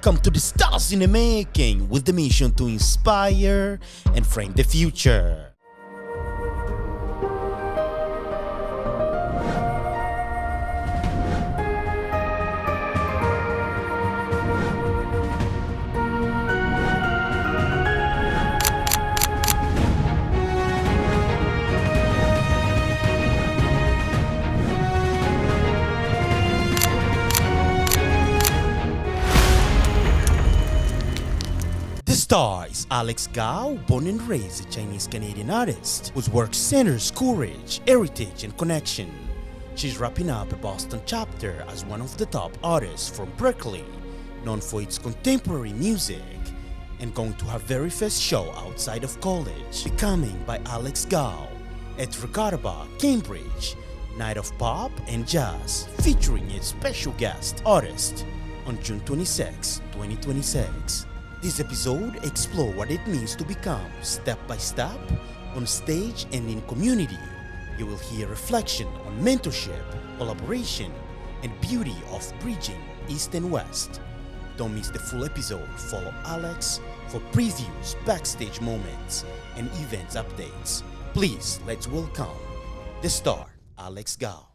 Welcome to the Stars in the Making with the mission to inspire and frame the future. The star is Alex Gao, born and raised a Chinese-Canadian artist whose work centers courage, heritage, and connection. She's wrapping up a Boston chapter as one of the top artists from Berkeley, known for its contemporary music, and going to her very first show outside of college, Becoming by Alex Gao, at Regattabar, Cambridge, Night of Pop and Jazz, featuring a special guest artist on June 26, 2026. This episode explores what it means to become step by step, on stage and in community. You will hear reflection on mentorship, collaboration, and beauty of bridging East and West. Don't miss the full episode. Follow Alex for previews, backstage moments, and events updates. Please, let's welcome the star, Alex Gao.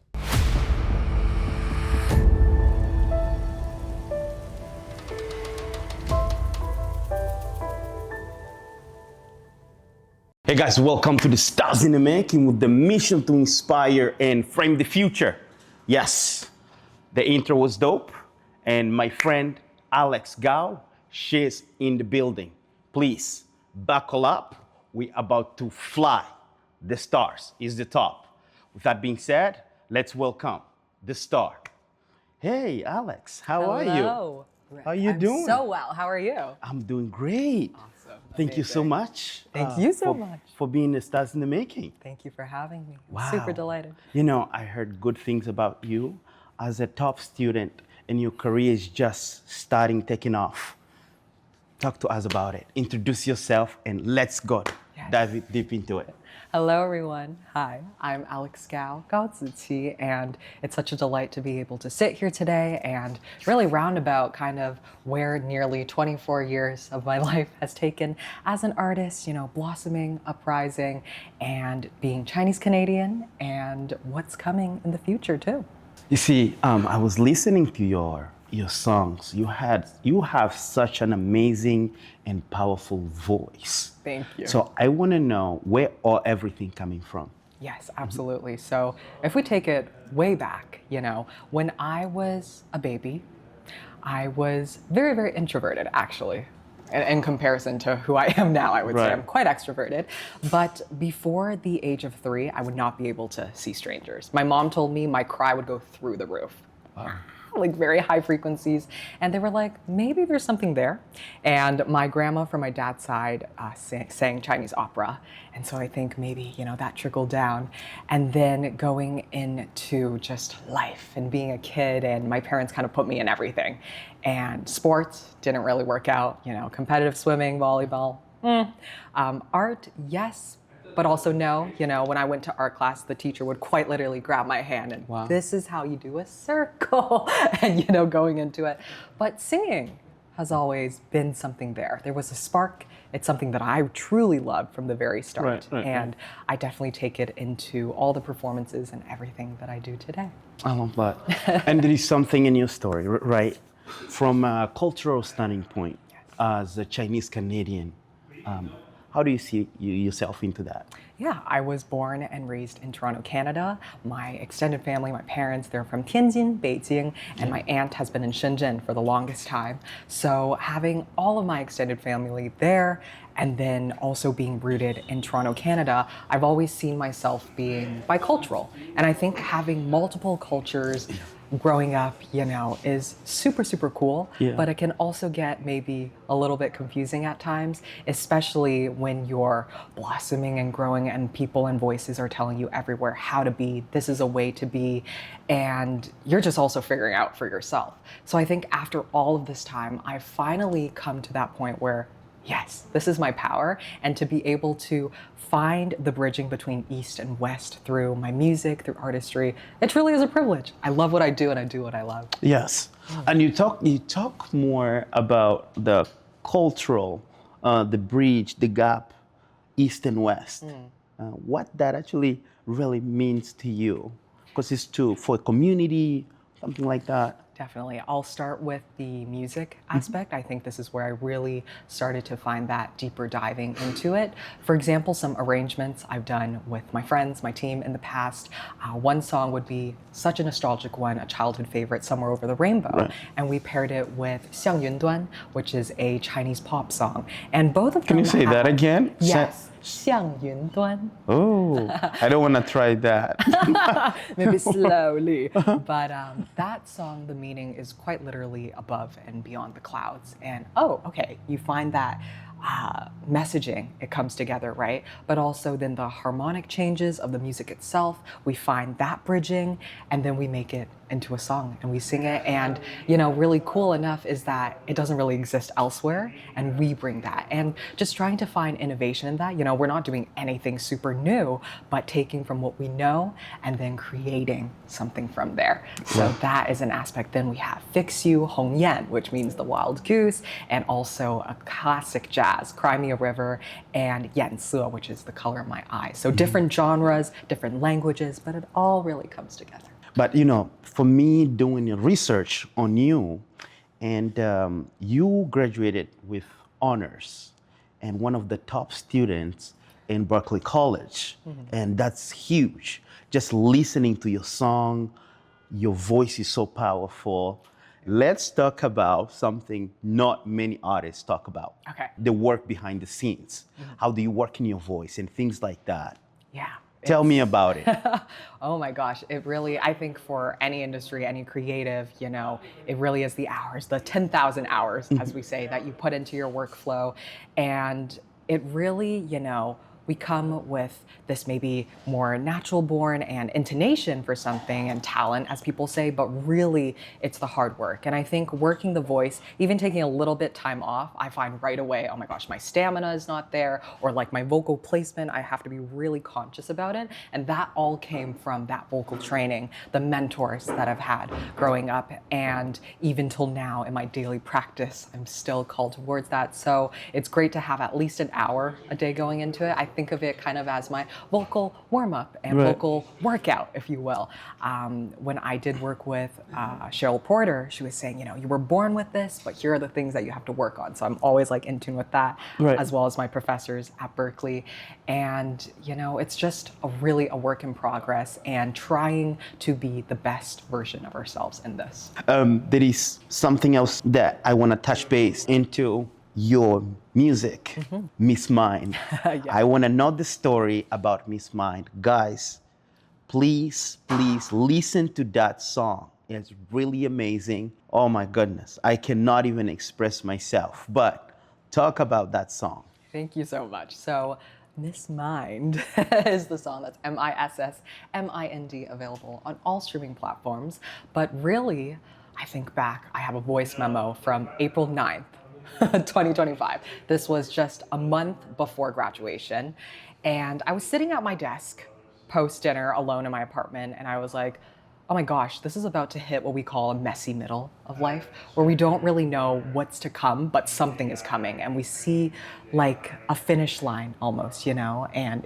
Hey guys, welcome to the Stars in the Making with the mission to inspire and frame the future. Yes, the intro was dope, and my friend Alex Gao, she's in the building. Please buckle up. We're about to fly. The stars is the top. With that being said, let's welcome the star. Hey Alex, how are you? Hello. How are you doing? So well. How are you? I'm doing great. Awesome. Thank you so much. Thank you so much. For being the Stars in the Making. Thank you for having me. I'm Wow. super delighted. You know, I heard good things about you as a top student, and your career is just starting, taking off. Talk to us about it. Introduce yourself, and let's go. Yes. Dive deep into it. Hello, everyone. Hi, I'm Alex Gao, Gao Ziqi, and it's such a delight to be able to sit here today and really roundabout kind of where nearly 24 years of my life has taken as an artist, you know, blossoming, uprising, and being Chinese Canadian, and what's coming in the future too. You see, I was listening to your songs. You have such an amazing and powerful voice. Thank you. So I want to know where all everything coming from. Yes, absolutely. So if we take it way back, you know, when I was a baby, I was very, very introverted, actually. In comparison to who I am now, I would say Right. I'm quite extroverted. But before the age of 3, I would not be able to see strangers. My mom told me my cry would go through the roof. Wow. Like very high frequencies, and they were like, maybe there's something there. And my grandma from my dad's side sang Chinese opera, and so I think maybe, you know, that trickled down. And then going into just life and being a kid, and my parents kind of put me in everything. And sports didn't really work out, you know, competitive swimming, volleyball, art, yes, but also no. You know, when I went to art class, the teacher would quite literally grab my hand and Wow. this is how you do a circle, and, you know, going into it. But singing has always been something there. There was a spark. It's something that I truly loved from the very start. Right, and I definitely take it into all the performances and everything that I do today. I love that. And there is something in your story, right? From a cultural standing point, as a Chinese Canadian, how do you see yourself into that? Yeah, I was born and raised in Toronto, Canada. My extended family, my parents, they're from Tianjin, Beijing, and my aunt has been in Shenzhen for the longest time. So having all of my extended family there, and then also being rooted in Toronto, Canada, I've always seen myself being bicultural. And I think having multiple cultures growing up, you know, is super, super cool, Yeah. but it can also get maybe a little bit confusing at times, especially when you're blossoming and growing and people and voices are telling you everywhere how to be, this is a way to be, and you're just also figuring out for yourself. So I think after all of this time, I've finally come to that point where yes, this is my power, and to be able to find the bridging between East and West through my music, through artistry, it truly is a privilege. I love what I do and I do what I love. Yes, and you talk more about the cultural, the bridge, the gap, East and West. What that actually really means to you, because it's true for community, something like that. Definitely. I'll start with the music aspect. I think this is where I really started to find that deeper diving into it. For example, some arrangements I've done with my friends, my team in the past. One song would be such a nostalgic one, a childhood favorite, Somewhere Over the Rainbow. Right. And we paired it with Xiang Yun Duan, which is a Chinese pop song. And both of them Can you say that again? Yes. Xiang Yun Duan. Oh, I don't want to try that. Maybe slowly. But that song, the meaning is quite literally above and beyond the clouds. And okay, you find that messaging, it comes together, right? But also then the harmonic changes of the music itself, we find that bridging, and then we make it into a song and we sing it. And, really cool enough is that it doesn't really exist elsewhere, and we bring that. And just trying to find innovation in that, we're not doing anything super new, but taking from what we know and then creating something from there. So that is an aspect. Then we have Fix You, Hong Yan, which means the wild goose, and also a classic jazz, Cry Me a River, and Yan Se, which is the color of my eyes. So different genres, different languages, but it all really comes together. But for me, doing research on you, and you graduated with honors, and one of the top students in Berkeley College, and that's huge. Just listening to your song, your voice is so powerful. Let's talk about something not many artists talk about. Okay. The work behind the scenes. How do you work in your voice and things like that? Yeah. Tell me about it. Oh my gosh, it really, I think for any industry, any creative, it really is the hours, the 10,000 hours, as we say, that you put into your workflow. And it really, we come with this maybe more natural born and intonation for something and talent, as people say, but really it's the hard work. And I think working the voice, even taking a little bit time off, I find right away, oh my gosh, my stamina is not there, or like my vocal placement, I have to be really conscious about it. And that all came from that vocal training, the mentors that I've had growing up, and even till now in my daily practice, I'm still called towards that. So it's great to have at least an hour a day going into it. I think of it kind of as my vocal warm-up and vocal workout, if you will. When I did work with Cheryl Porter, she was saying, you were born with this, but here are the things that you have to work on. So I'm always in tune with that, as well as my professors at Berkeley. And, it's just really a work in progress and trying to be the best version of ourselves in this. There is something else that I want to touch base into. Your music, Miss Mind. I want to know the story about Miss Mind. Guys, please listen to that song. It's really amazing. Oh my goodness, I cannot even express myself, but talk about that song. Thank you so much. So Miss Mind is the song. That's MISSMIND, available on all streaming platforms. But really, I think back, I have a voice memo from April 9th. 2025. This was just a month before graduation. And I was sitting at my desk post-dinner alone in my apartment, and I was like, oh my gosh, this is about to hit what we call a messy middle of life, where we don't really know what's to come, but something is coming. And we see a finish line almost, and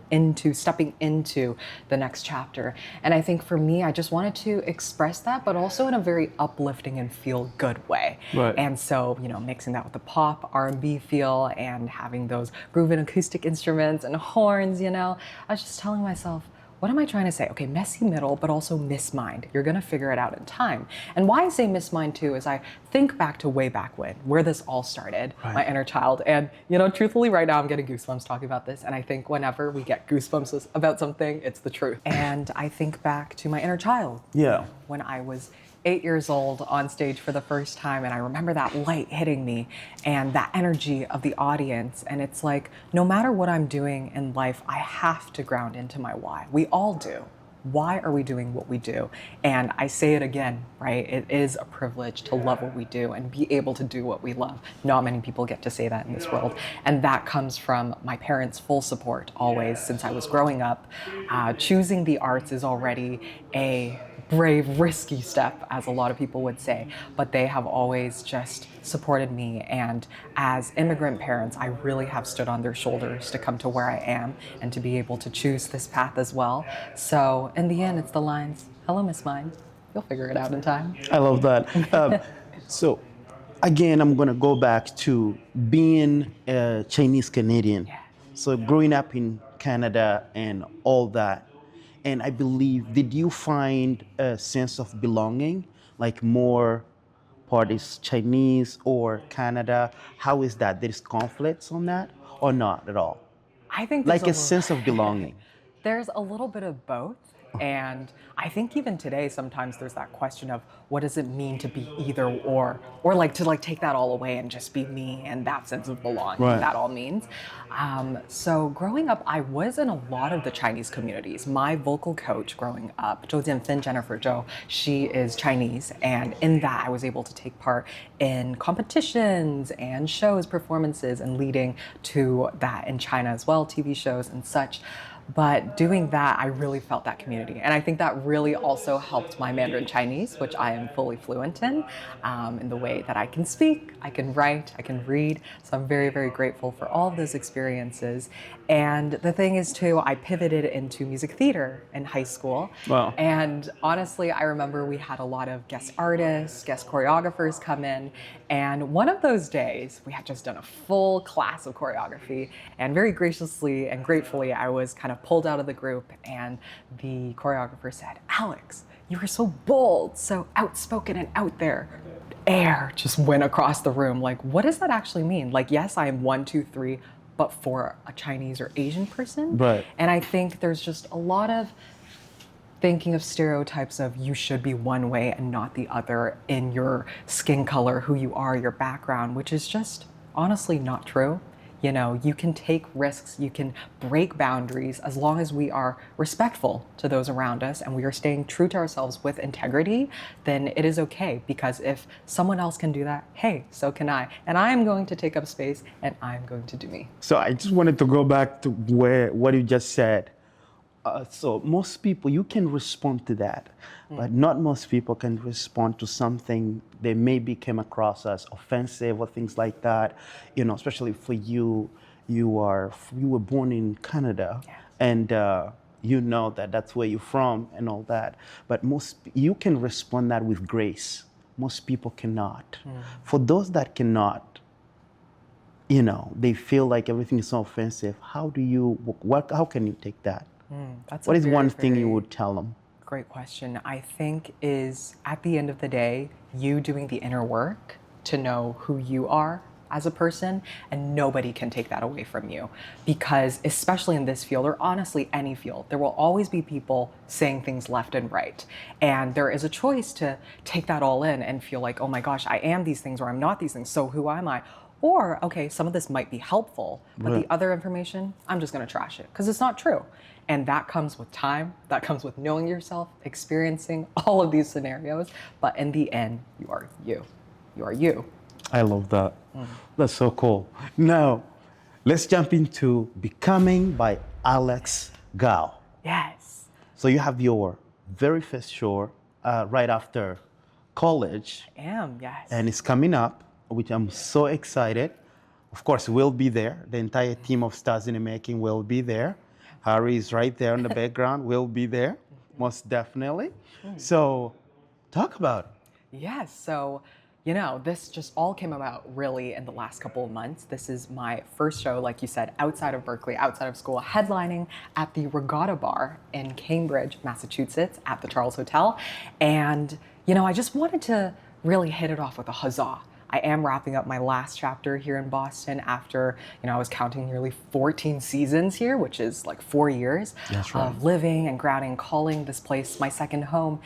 stepping into the next chapter. And I think for me, I just wanted to express that, but also in a very uplifting and feel good way. Right. And so, mixing that with the pop, R&B feel, and having those grooving acoustic instruments and horns, I was just telling myself, what am I trying to say? Okay, messy middle, but also Miss Mind. You're gonna figure it out in time. And why I say Miss Mind too is I think back to way back when, where this all started, my inner child. And truthfully right now I'm getting goosebumps talking about this. And I think whenever we get goosebumps about something, it's the truth. And I think back to my inner child. Yeah. When I was 8 years old on stage for the first time, and I remember that light hitting me and that energy of the audience. And it's like, no matter what I'm doing in life, I have to ground into my why. We all do. why are we doing what we do? And I say it again, right? It is a privilege to love what we do and be able to do what we love. Not many people get to say that in this world. And that comes from my parents' full support always since I was growing up. Choosing the arts is already a brave, risky step, as a lot of people would say, but they have always just supported me. And as immigrant parents, I really have stood on their shoulders to come to where I am and to be able to choose this path as well. So in the end, it's the lines, "Hello, Miss Mine." You'll figure it out in time. I love that. So, again, I'm going to go back to being a Chinese Canadian. Yeah. So, growing up in Canada and all that. And I believe, did you find a sense of belonging, like more part is Chinese or Canada? How is that? There's conflicts on that or not at all? I think Like a sense of belonging. there's a little bit of both. And I think even today, sometimes there's that question of what does it mean to be either or like to like take that all away and just be me and that sense of belonging Right. that all means. So growing up, I was in a lot of the Chinese communities. My vocal coach growing up, Zhou Jianfen, Jennifer Zhou, she is Chinese. And in that, I was able to take part in competitions and shows, performances, and leading to that in China as well, TV shows and such. But doing that, I really felt that community. And I think that really also helped my Mandarin Chinese, which I am fully fluent in the way that I can speak, I can write, I can read. So I'm very, very grateful for all of those experiences. And the thing is, too, I pivoted into music theater in high school. Wow. And honestly, I remember we had a lot of guest artists, guest choreographers come in. And one of those days, we had just done a full class of choreography. And very graciously and gratefully, I was kind of pulled out of the group. And the choreographer said, "Alex, you were so bold, so outspoken and out there." Air just went across the room. Like, what does that actually mean? Like, yes, I am 1, 2, 3, but for a Chinese or Asian person. Right. And I think there's just a lot of thinking of stereotypes of you should be one way and not the other in your skin color, who you are, your background, which is just honestly not true. You know, you can take risks, you can break boundaries as long as we are respectful to those around us and we are staying true to ourselves with integrity, then it is okay. Because if someone else can do that, hey, so can I. And I am going to take up space and I'm going to do me. So I just wanted to go back to what you just said. So most people, you can respond to that, but not most people can respond to something they maybe came across as offensive or things like that. You know, especially for you, you were born in Canada, Yes. and you know that that's where you're from and all that. But you can respond that with grace. Most people cannot. For those that cannot, you know, they feel like everything is so offensive. How can you take that? That's What a is very, one thing you very would tell them? great question. I think is at the end of the day, you doing the inner work to know who you are as a person, and nobody can take that away from you. Because especially in this field, or honestly any field, there will always be people saying things left and right. And there is a choice to take that all in and feel like, oh my gosh, I am these things or I'm not these things, so who am I? Or, okay, some of this might be helpful, but Right. the other information, I'm just gonna trash it because it's not true. And that comes with time, that comes with knowing yourself, experiencing all of these scenarios. But in the end, you are you. You are you. I love that. That's so cool. Now, let's jump into Becoming by Alex Gao. Yes. So you have your very first show right after college, I am, yes. and it's coming up, which I'm so excited. Of course, we'll be there. The entire team of Stars in the Making will be there. Harry is right there in the background. We'll be there, most definitely. So, talk about it. Yes. So, you know, this just all came about really in the last couple of months. This is my first show, like you said, outside of Berkeley, outside of school, headlining at the Regattabar in Cambridge, Massachusetts, at the Charles Hotel. And, you know, I just wanted to really hit it off with a huzzah. I am wrapping up my last chapter here in Boston after, you know, I was counting nearly 14 seasons here, which is like 4 years of living and grounding, calling this place my second home.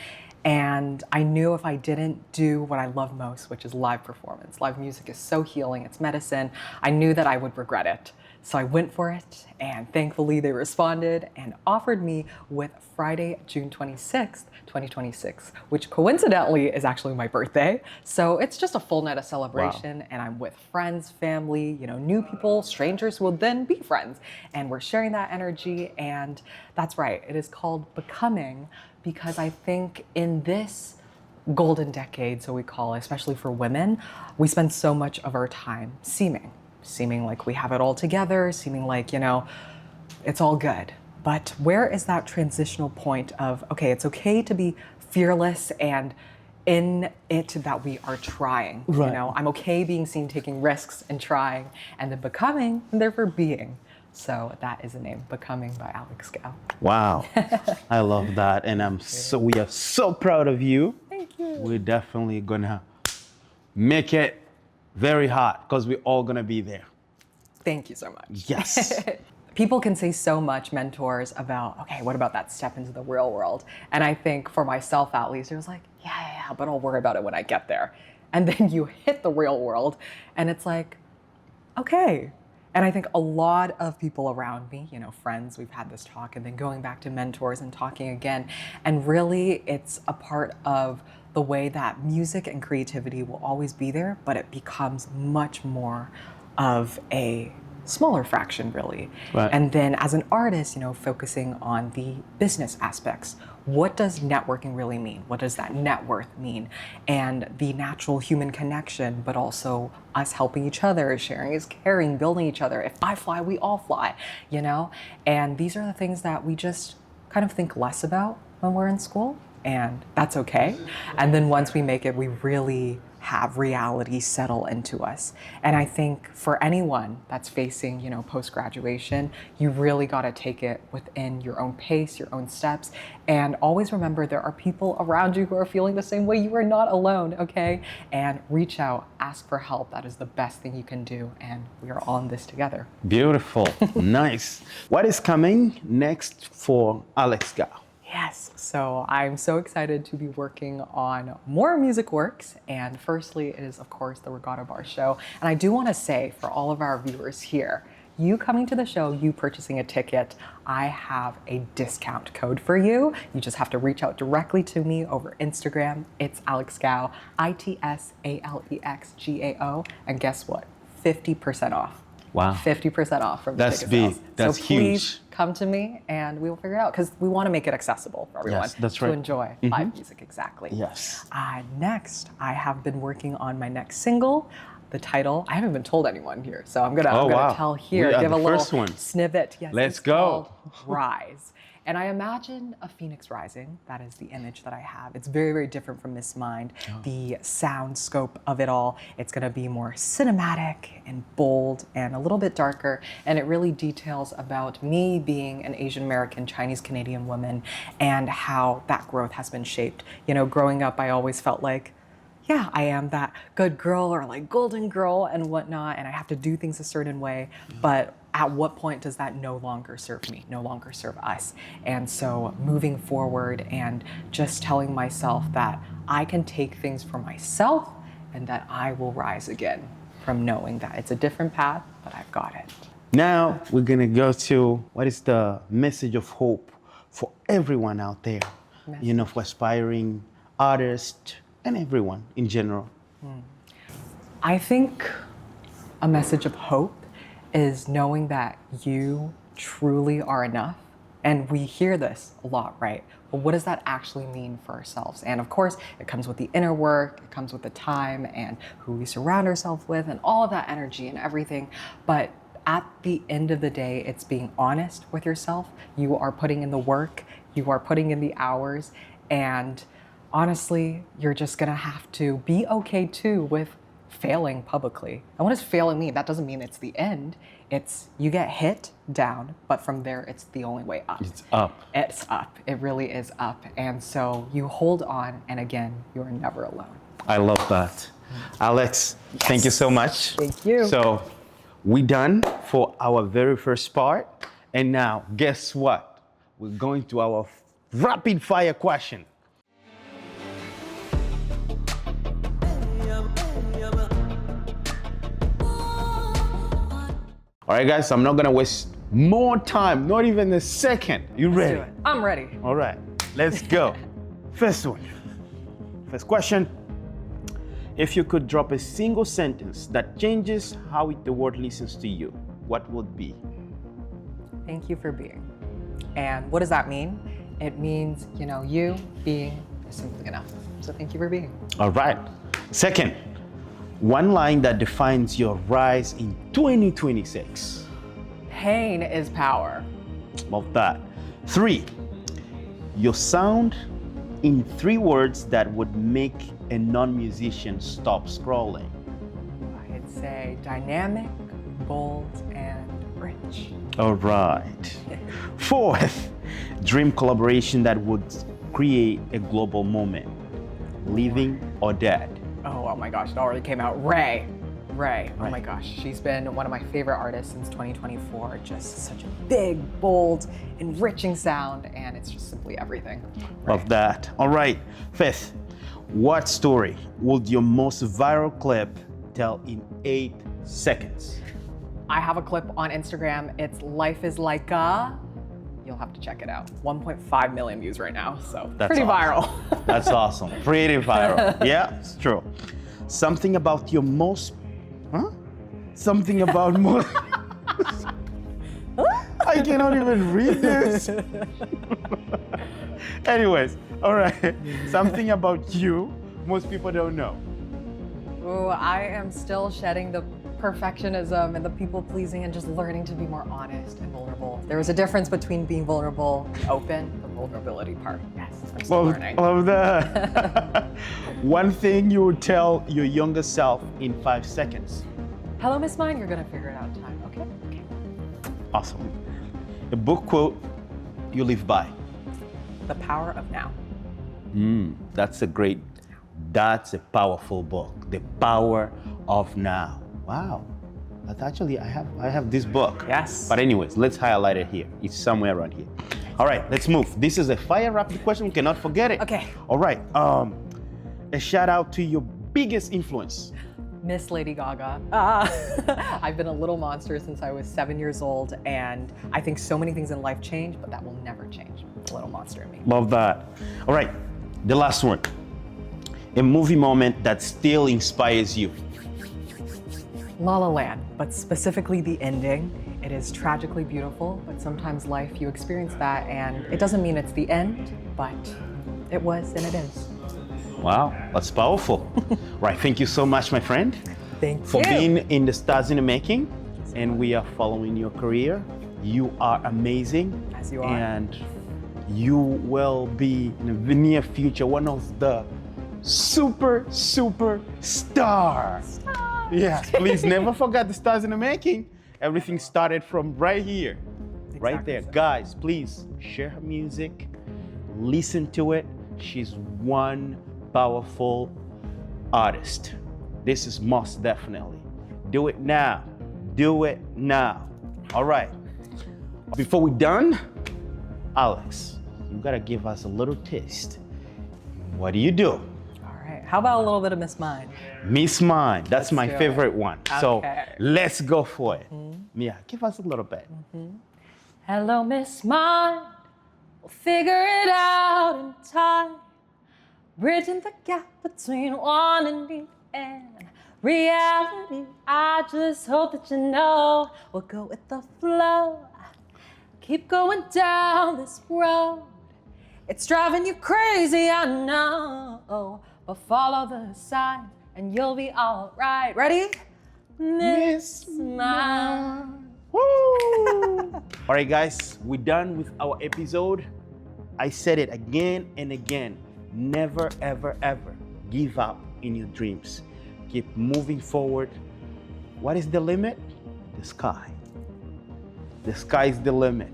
And I knew if I didn't do what I love most, which is live performance, live music is so healing, it's medicine, I knew that I would regret it. So I went for it, and thankfully they responded and offered me with Friday, June 26th, 2026, which coincidentally is actually my birthday. So it's just a full night of celebration, and I'm with friends, family, new people, strangers who will then be friends. And we're sharing that energy, and that's right, it is called Becoming, because I think in this golden decade, so we call it, especially for women, we spend so much of our time seeming like we have it all together, seeming like, it's all good. But where is that transitional point of, okay, it's okay to be fearless and in it that we are trying. Right. I'm okay being seen taking risks and trying, and then becoming, and therefore being. So that is the name, Becoming by Alex Gao. Wow. I love that. And we are so proud of you. Thank you. We're definitely gonna make it very hot because we're all gonna be there. Thank you so much. Yes. People can say so much, mentors, about, okay, what about that step into the real world? And I think for myself, at least, it was like, yeah, but I'll worry about it when I get there. And then you hit the real world and it's like, okay. And I think a lot of people around me, friends, we've had this talk, and then going back to mentors and talking again. And really, it's a part of the way that music and creativity will always be there, but it becomes much more of a smaller fraction, really. Right. And then as an artist, focusing on the business aspects. What does networking really mean? What does that net worth mean? And the natural human connection, but also us helping each other, sharing is caring, building each other. If I fly, we all fly, And these are the things that we just kind of think less about when we're in school, and that's okay. And then once we make it, we really have reality settle into us. And I think for anyone that's facing, post-graduation, you really got to take it within your own pace, your own steps, and always remember there are people around you who are feeling the same way. You are not alone, okay? And reach out, ask for help. That is the best thing you can do, and we are all in this together. Beautiful. Nice. What is coming next for Alex Gao? Yes, so I'm so excited to be working on more music works. And firstly, it is, of course, the Regattabar show. And I do want to say for all of our viewers here, you coming to the show, you purchasing a ticket, I have a discount code for you. You just have to reach out directly to me over Instagram. It's Alex Gao, ITSALEXGAO. And guess what? 50% off. Wow. 50% off from the That's ticket big. sales. That's so huge. Please come to me and we will figure it out, because we want to make it accessible for everyone. Yes, that's to right. enjoy live music, exactly. Yes. Next, I have been working on my next single. The title, I haven't been told anyone here, so I'm gonna wow. tell here, We are give the a little first one. snippet. Yes, Let's it's go. called Rise. And I imagine a phoenix rising. That is the image that I have. It's very, very different from Miss Mind. The sound scope of it all, it's gonna be more cinematic and bold and a little bit darker. And it really details about me being an Asian American, Chinese Canadian woman, and how that growth has been shaped. Growing up, I always felt like, yeah, I am that good girl or like golden girl and whatnot, and I have to do things a certain way. But at what point does that no longer serve me, no longer serve us? And so moving forward and just telling myself that I can take things for myself and that I will rise again from knowing that it's a different path, but I've got it. Now we're gonna go to what is the message of hope for everyone out there, for aspiring artists and everyone in general. I think a message of hope is knowing that you truly are enough. And we hear this a lot, right? But what does that actually mean for ourselves? And of course, it comes with the inner work, it comes with the time and who we surround ourselves with and all of that energy and everything. But at the end of the day, it's being honest with yourself. You are putting in the work, you are putting in the hours, and honestly, you're just gonna have to be okay too with failing publicly. And what does failing mean? That doesn't mean it's the end. It's you get hit down, but from there, it's the only way up. It's up. It's up. It really is up. And so you hold on, and again, you are never alone. I love that. Alex, thank you so much. Thank you. So we done for our very first part. And now, guess what? We're going to our rapid fire question. All right, guys, I'm not gonna waste more time, not even a second. You ready? Let's do it. I'm ready. All right, let's go. First one. First question. If you could drop a single sentence that changes how the world listens to you, what would it be? Thank you for being. And what does that mean? It means, you being is simply enough. So thank you for being. All right. Second, one line that defines your rise in 2026. Pain is power. Love that. 3, your sound in 3 words that would make a non-musician stop scrolling. I'd say dynamic, bold, and rich. All right. 4th, dream collaboration that would create a global moment, living or dead. Oh my gosh, it already came out. Ray. Oh Right. my gosh, she's been one of my favorite artists since 2024. Just such a big, bold, enriching sound, and it's just simply everything. Love that. All right. 5th, what story would your most viral clip tell in 8 seconds? I have a clip on Instagram. It's Life is Like a. You'll have to check it out. 1.5 million views right now, so That's pretty awesome. viral. That's awesome. Pretty viral. Yeah, it's true. Something about your most. Something about most. I cannot even read this. Anyways, all right. Something about you most people don't know. Ooh, I am still shedding the perfectionism and the people pleasing and just learning to be more honest and vulnerable. There is a difference between being vulnerable and open, the vulnerability part. Yes, I'm still learning. Love that. One thing you would tell your younger self in 5 seconds. Hello, Miss Mine, you're gonna figure it out in time, okay? Okay. Awesome. A book quote you live by. The Power of Now. That's a powerful book. The Power of Now. Wow. That's actually, I have this book. Yes. But anyways, let's highlight it here. It's somewhere around here. All right, let's move. This is a fire rapid question. We cannot forget it. Okay. All right. A shout out to your biggest influence. Miss Lady Gaga. I've been a little monster since I was 7 years old, and I think so many things in life change, but that will never change. A little monster in me. Love that. All right, the last one. A movie moment that still inspires you. La La Land, but specifically the ending. It is tragically beautiful, but sometimes life, you experience that, and it doesn't mean it's the end, but it was and it is. Wow, that's powerful. Right, thank you so much, my friend, Thank for you. being in the Stars in the Making, and we are following your career. You are amazing. As you are. And you will be in the near future one of the super star. Yes, please never forget the Stars in the Making. Everything started from right here, right Exactly there. so. Guys, please share her music, listen to it. She's one powerful artist. This is most definitely. Do it now. Do it now. All right. Before we're done, Alex, you gotta give us a little taste. What do you do? All right. How about a little bit of Miss Mine? Miss Mine. That's Let's my do it. favorite one. So Okay. let's go for it. Mia, give us a little bit. Hello, Miss Mine. We'll figure it out in time. Bridging the gap between wanting and reality. I just hope that you know we'll go with the flow. Keep going down this road. It's driving you crazy, I know. But follow the signs and you'll be all right. Ready? Miss Mine. Woo! All right, guys, we're done with our episode. I said it again and again. Never, ever, ever give up in your dreams. Keep moving forward. What is the limit? The sky. The sky is the limit.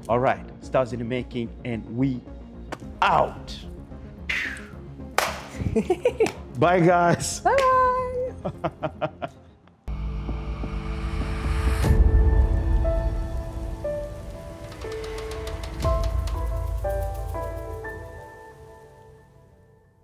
All right, Stars in the Making, and we out. Bye, guys. Bye.